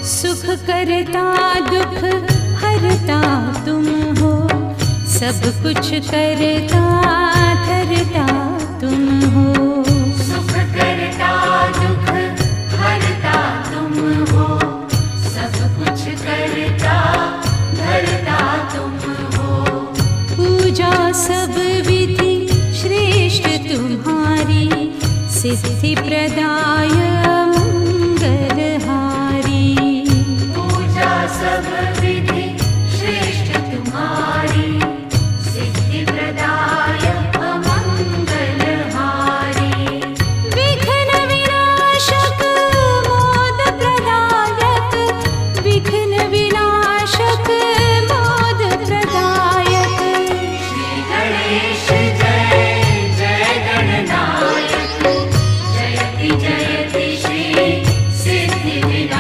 सुख करता दुख हरता तुम हो, सब कुछ करता धरता तुम हो। सुख करता दुख हरता तुम हो, सब कुछ करता धरता तुम हो। पूजा सब विधि श्रेष्ठ तुम्हारी, सिद्धि प्रदान